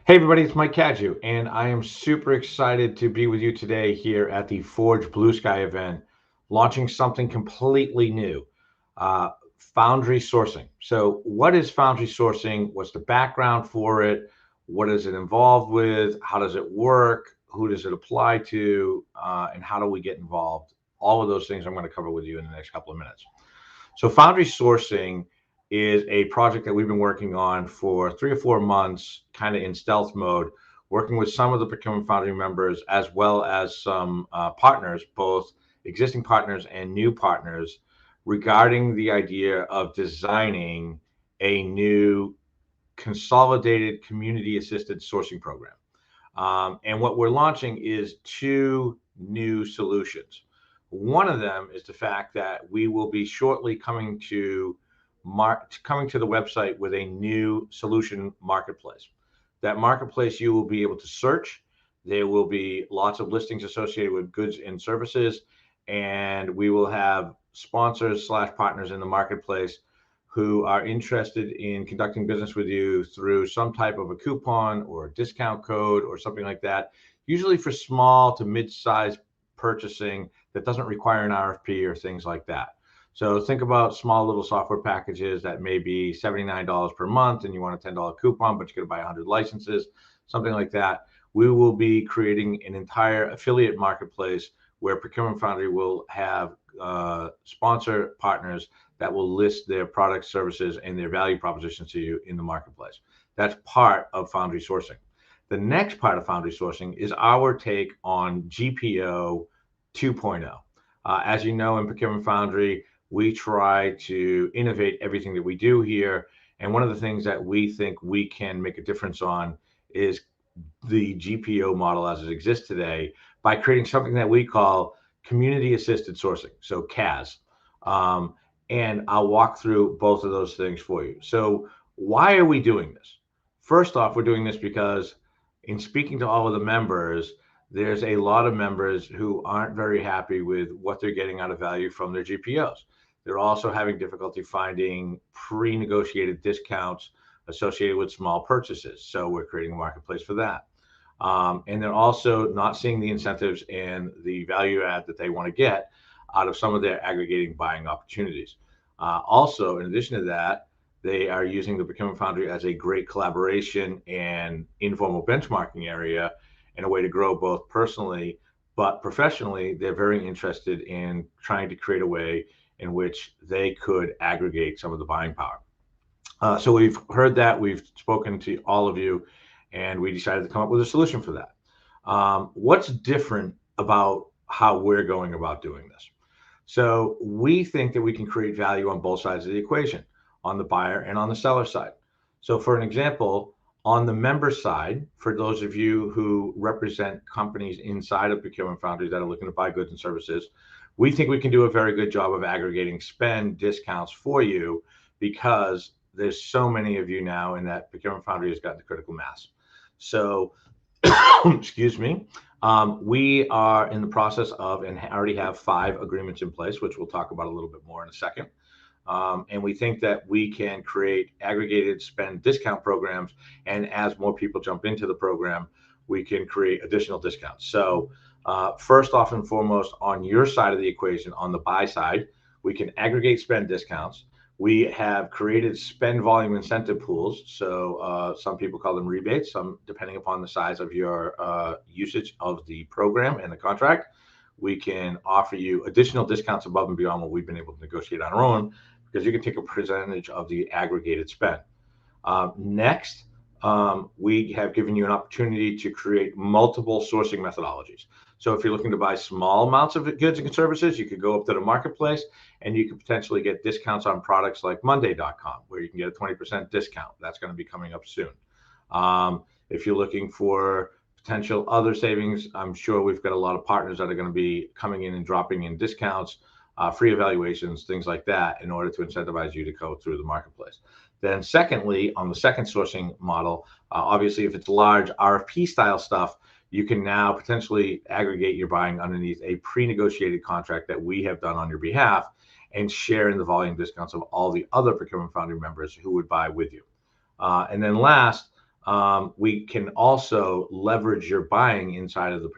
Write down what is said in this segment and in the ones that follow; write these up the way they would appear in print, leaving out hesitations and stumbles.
Hey everybody, it's Mike Cadieux, and I am super excited to be with you today here at the Forge Blue Sky event, launching something completely new, uh, Foundry Sourcing. So what is Foundry Sourcing? What's the background for it? What is it involved with? How does it work? Who does it apply to? And how do we get involved? All of those things I'm going to cover with you in the next couple of minutes. So Foundry Sourcing is a project that we've been working on for 3 or 4 months, kind of in stealth mode, working with some of the Procurement Foundry members as well as some partners, both existing partners and new partners, regarding the idea of designing a new consolidated community assisted sourcing program. And what we're launching is two new solutions. One of them is the fact that we will be shortly coming to the website with a new solution marketplace. That marketplace you will be able to search. There will be lots of listings associated with goods and services, and we will have sponsors slash partners in the marketplace who are interested in conducting business with you through some type of a coupon or a discount code or something like that, usually for small to mid-sized purchasing that doesn't require an RFP or things like that. So think about small little software packages that may be $79 per month and you want a $10 coupon, but you're going to buy 100 licenses, something like that. We will be creating an entire affiliate marketplace where Procurement Foundry will have sponsor partners that will list their products, services, and their value propositions to you in the marketplace. That's part of Foundry Sourcing. The next part of Foundry Sourcing is our take on GPO 2.0. As you know, in Procurement Foundry, we try to innovate everything that we do here. And one of the things that we think we can make a difference on is the GPO model as it exists today by creating something that we call community assisted sourcing, so CAS. And I'll walk through both of those things for you. So why are we doing this? First off, we're doing this because in speaking to all of the members, there's a lot of members who aren't very happy with what they're getting out of value from their GPOs. They're also having difficulty finding pre-negotiated discounts associated with small purchases. So we're creating a marketplace for that. And they're also not seeing the incentives and the value add that they want to get out of some of their aggregating buying opportunities. Also, in addition to that, they are using the Procurement Foundry as a great collaboration and informal benchmarking area and a way to grow both personally, but professionally, they're very interested in trying to create a way in which they could aggregate some of the buying power. So we've heard that, we've spoken to all of you, and we decided to come up with a solution for that. What's different about how we're going about doing this? So we think that we can create value on both sides of the equation, on the buyer and on the seller side. So for an example, on the member side, for those of you who represent companies inside of Procurement Foundry that are looking to buy goods and services, we think we can do a very good job of aggregating spend discounts for you because there's so many of you now and that Procurement Foundry has gotten to critical mass. So, excuse me, we are in the process of and already have 5 agreements in place, which we'll talk about a little bit more in a second. And we think that we can create aggregated spend discount programs. And as more people jump into the program, we can create additional discounts. So first off and foremost, on your side of the equation, on the buy side, we can aggregate spend discounts. We have created spend volume incentive pools. So some people call them rebates, some depending upon the size of your usage of the program and the contract. We can offer you additional discounts above and beyond what we've been able to negotiate on our own, because you can take a percentage of the aggregated spend. Next, we have given you an opportunity to create multiple sourcing methodologies. So if you're looking to buy small amounts of goods and services, you could go up to the marketplace and you could potentially get discounts on products like Monday.com, where you can get a 20% discount. That's going to be coming up soon. If you're looking for potential other savings, I'm sure we've got a lot of partners that are going to be coming in and dropping in discounts, free evaluations, things like that, in order to incentivize you to go through the marketplace. Then secondly, on the second sourcing model, obviously if it's large RFP style stuff, you can now potentially aggregate your buying underneath a pre-negotiated contract that we have done on your behalf and share in the volume discounts of all the other Procurement Foundry members who would buy with you. And then last, we can also leverage your buying inside of the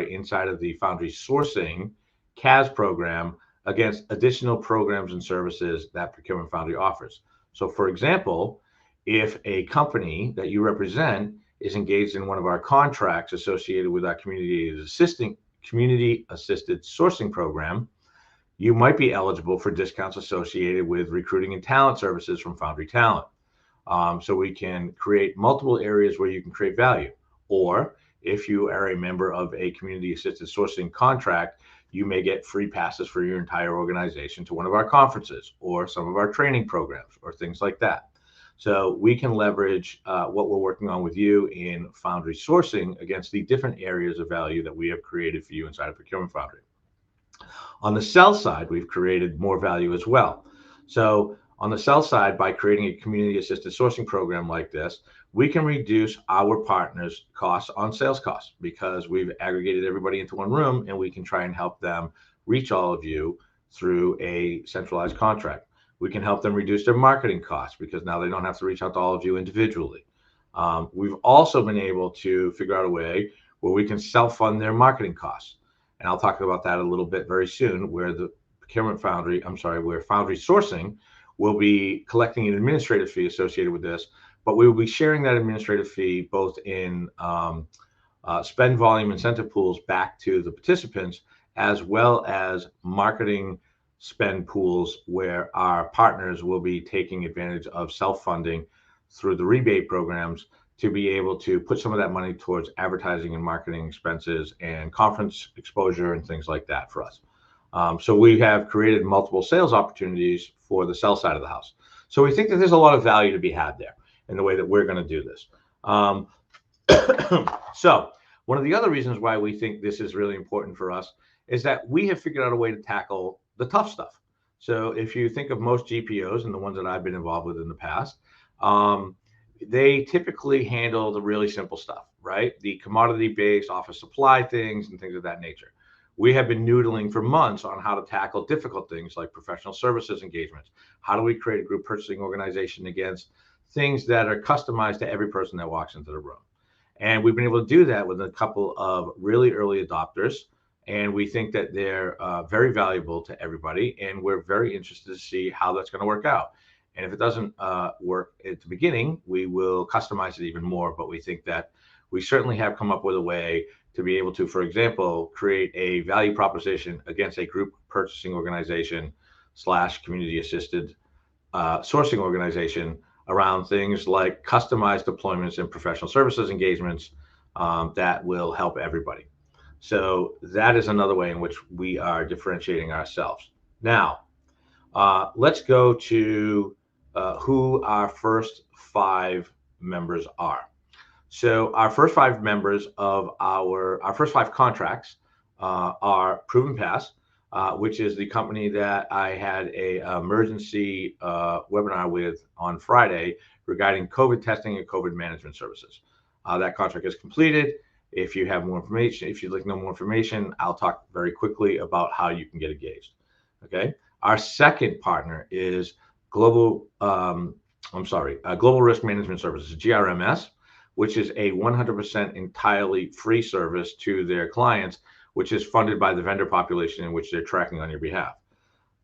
inside of the Foundry Sourcing CAS program against additional programs and services that Procurement Foundry offers. So for example, if a company that you represent is engaged in one of our contracts associated with our community assisted sourcing program, you might be eligible for discounts associated with recruiting and talent services from Foundry Talent. So we can create multiple areas where you can create value. Or if you are a member of a community assisted sourcing contract, you may get free passes for your entire organization to one of our conferences or some of our training programs or things like that. So we can leverage what we're working on with you in Foundry Sourcing against the different areas of value that we have created for you inside of Procurement Foundry. On the sell side, we've created more value as well. So on the sell side, by creating a community assisted sourcing program like this, we can reduce our partners' costs on sales costs because we've aggregated everybody into one room, and we can try and help them reach all of you through a centralized contract. We can help them reduce their marketing costs because now they don't have to reach out to all of you individually. We've also been able to figure out a way where we can self-fund their marketing costs. And I'll talk about that a little bit very soon, where where Foundry Sourcing will be collecting an administrative fee associated with this, but we will be sharing that administrative fee both in spend volume incentive pools back to the participants, as well as marketing spend pools where our partners will be taking advantage of self-funding through the rebate programs to be able to put some of that money towards advertising and marketing expenses and conference exposure and things like that for us. So we have created multiple sales opportunities for the sell side of the house. So we think that there's a lot of value to be had there in the way that we're going to do this. So one of the other reasons why we think this is really important for us is that we have figured out a way to tackle the tough stuff. So if you think of most GPOs and the ones that I've been involved with in the past, they typically handle the really simple stuff, right? The commodity-based office supply things and things of that nature. We have been noodling for months on how to tackle difficult things like professional services engagements. How do we create a group purchasing organization against things that are customized to every person that walks into the room? And we've been able to do that with a couple of really early adopters. And we think that they're very valuable to everybody. And we're very interested to see how that's going to work out. And if it doesn't work at the beginning, we will customize it even more. But we think that we certainly have come up with a way to be able to, for example, create a value proposition against a group purchasing organization / community assisted sourcing organization around things like customized deployments and professional services engagements that will help everybody. So that is another way in which we are differentiating ourselves. Now, let's go to who our first 5 members are. So our first 5 members of our first 5 contracts are Proven Pass, which is the company that I had a emergency webinar with on Friday regarding COVID testing and COVID management services. That contract is completed. If you have more information, if you'd like to know more information, I'll talk very quickly about how you can get engaged. Okay. Our second partner is Global Risk Management Services, GRMS, which is a 100% entirely free service to their clients, which is funded by the vendor population in which they're tracking on your behalf.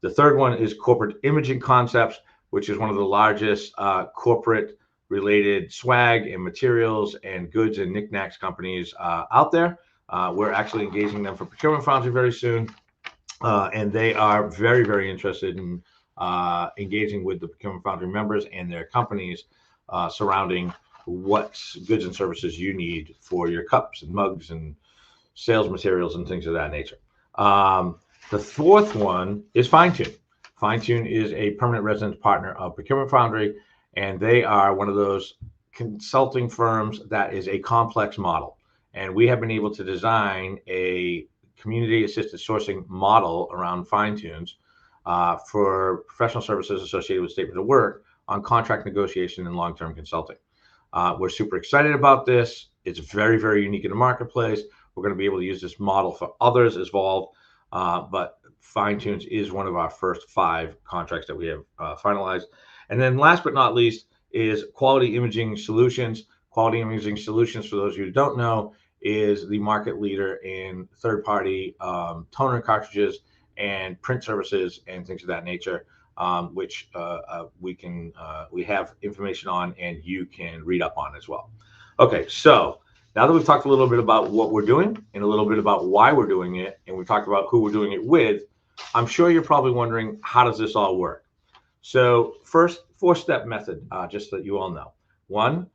The third one is Corporate Imaging Concepts, which is one of the largest corporate related swag and materials and goods and knickknacks companies out there. We're actually engaging them for Procurement Foundry very soon. And they are very, very interested in engaging with the Procurement Foundry members and their companies surrounding what goods and services you need for your cups and mugs and sales materials and things of that nature. The fourth one is Fine-Tune. Fine-Tune is a permanent resident partner of Procurement Foundry, and they are one of those consulting firms that is a complex model. And we have been able to design a community assisted sourcing model around Fine-Tunes for professional services associated with statements of work on contract negotiation and long-term consulting. We're super excited about this. It's very, very unique in the marketplace. We're going to be able to use this model for others as well. But Fine-Tunes is one of our first 5 contracts that we have finalized. And then last but not least is Quality Imaging Solutions. Quality Imaging Solutions, for those of you who don't know, is the market leader in third-party toner cartridges and print services and things of that nature, which we have information on and you can read up on as well. Okay, so now that we've talked a little bit about what we're doing and a little bit about why we're doing it, and we've talked about who we're doing it with, I'm sure you're probably wondering, how does this all work? So first, four-step method, just so that you all know. One,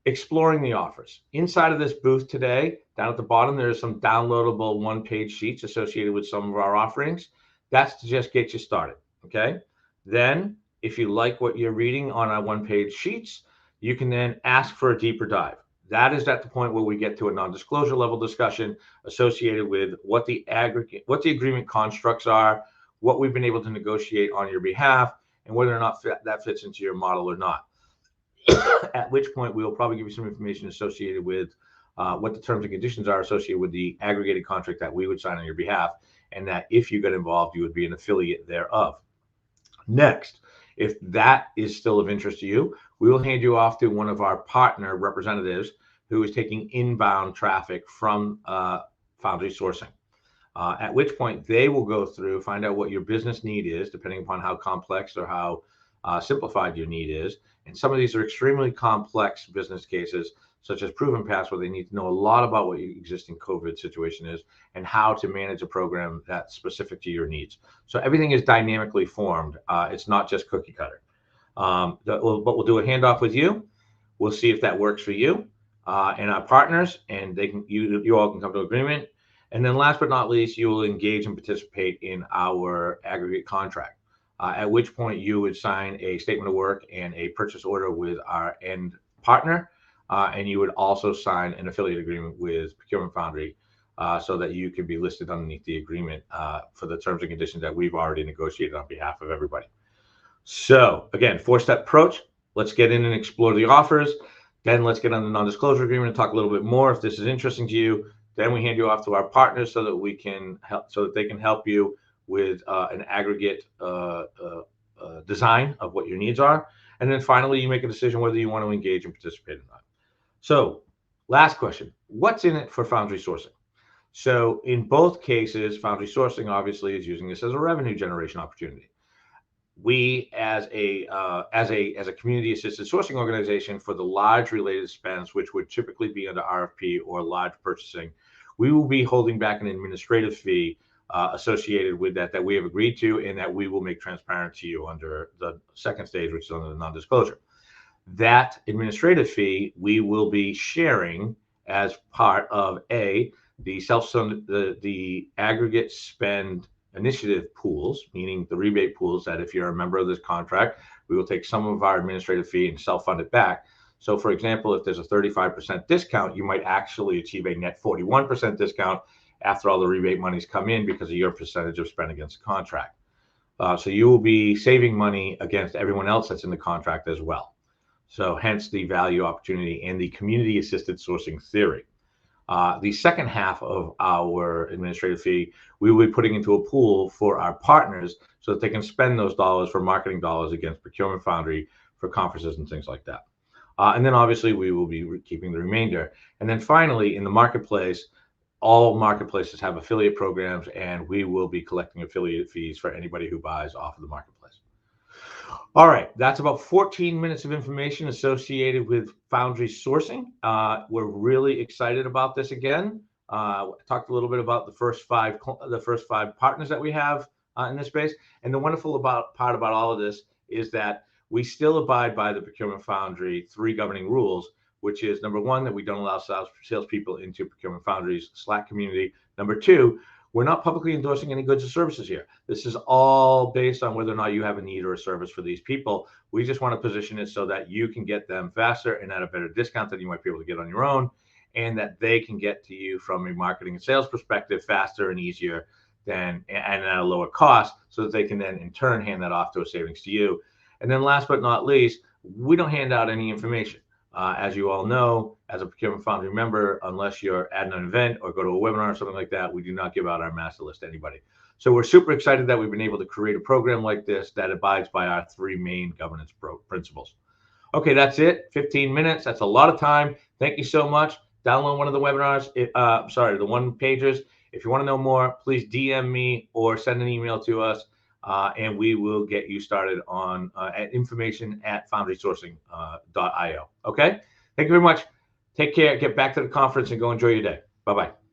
exploring the offers. Inside of this booth today, down at the bottom, there's some downloadable one-page sheets associated with some of our offerings. That's to just get you started, okay? Then, if you like what you're reading on our one-page sheets, you can then ask for a deeper dive. That is at the point where we get to a non-disclosure level discussion associated with what the agreement constructs are, what we've been able to negotiate on your behalf, and whether or not that fits into your model or not. At which point we will probably give you some information associated with what the terms and conditions are associated with the aggregated contract that we would sign on your behalf, and that if you get involved, you would be an affiliate thereof. Next, if that is still of interest to you, we will hand you off to one of our partner representatives who is taking inbound traffic from Foundry Sourcing. At which point they will go through, find out what your business need is, depending upon how complex or how simplified your need is. And some of these are extremely complex business cases, such as Proven Pass, where they need to know a lot about what your existing COVID situation is and how to manage a program that's specific to your needs. So everything is dynamically formed. It's not just cookie cutter. But we'll do a handoff with you. We'll see if that works for you and our partners, and you all can come to agreement. And then last but not least, you will engage and participate in our aggregate contract, at which point you would sign a statement of work and a purchase order with our end partner. And you would also sign an affiliate agreement with Procurement Foundry so that you can be listed underneath the agreement for the terms and conditions that we've already negotiated on behalf of everybody. So again, four-step approach. Let's get in and explore the offers. Then let's get on the non-disclosure agreement and talk a little bit more if this is interesting to you. Then we hand you off to our partners so that we can help, so that they can help you with an aggregate design of what your needs are. And then finally, you make a decision whether you want to engage and participate or not. So last question, what's in it for Foundry Sourcing? So in both cases, Foundry Sourcing obviously is using this as a revenue generation opportunity. We, as a community-assisted sourcing organization for the large related spends, which would typically be under RFP or large purchasing, we will be holding back an administrative fee associated with that we have agreed to, and that we will make transparent to you under the second stage, which is under the non-disclosure. That administrative fee we will be sharing as part of the aggregate spend initiative pools, meaning the rebate pools, that if you're a member of this contract, we will take some of our administrative fee and self-fund it back. So for example, if there's a 35% discount, you might actually achieve a net 41% discount after all the rebate monies come in because of your percentage of spend against the contract. So you will be saving money against everyone else that's in the contract as well. So hence the value opportunity and the community assisted sourcing theory. The second half of our administrative fee, we will be putting into a pool for our partners so that they can spend those dollars for marketing dollars against Procurement Foundry for conferences and things like that. And then obviously we will be keeping the remainder. And then finally, in the marketplace, all marketplaces have affiliate programs, and we will be collecting affiliate fees for anybody who buys off of the marketplace. All right, that's about 14 minutes of information associated with Foundry Sourcing. We're really excited about this again. Talked a little bit about the first five partners that we have in this space. And the wonderful part about all of this is that we still abide by the Procurement Foundry 3 governing rules, which is number 1, that we don't allow salespeople into Procurement Foundry's Slack community. Number 2, we're not publicly endorsing any goods or services here. This is all based on whether or not you have a need or a service for these people. We just want to position it so that you can get them faster and at a better discount than you might be able to get on your own, and that they can get to you from a marketing and sales perspective faster and easier and at a lower cost, so that they can then in turn hand that off to a savings to you. And then last but not least, we don't hand out any information. As you all know, as a Procurement Foundry member, unless you're at an event or go to a webinar or something like that, we do not give out our master list to anybody. So we're super excited that we've been able to create a program like this that abides by our 3 main governance principles. Okay, that's it. 15 minutes. That's a lot of time. Thank you so much. Download one of the webinars. The one pagers. If you want to know more, please DM me or send an email to us, and we will get you started on information at foundrysourcing.io. Okay. Thank you very much. Take care. Get back to the conference and go enjoy your day. Bye-bye.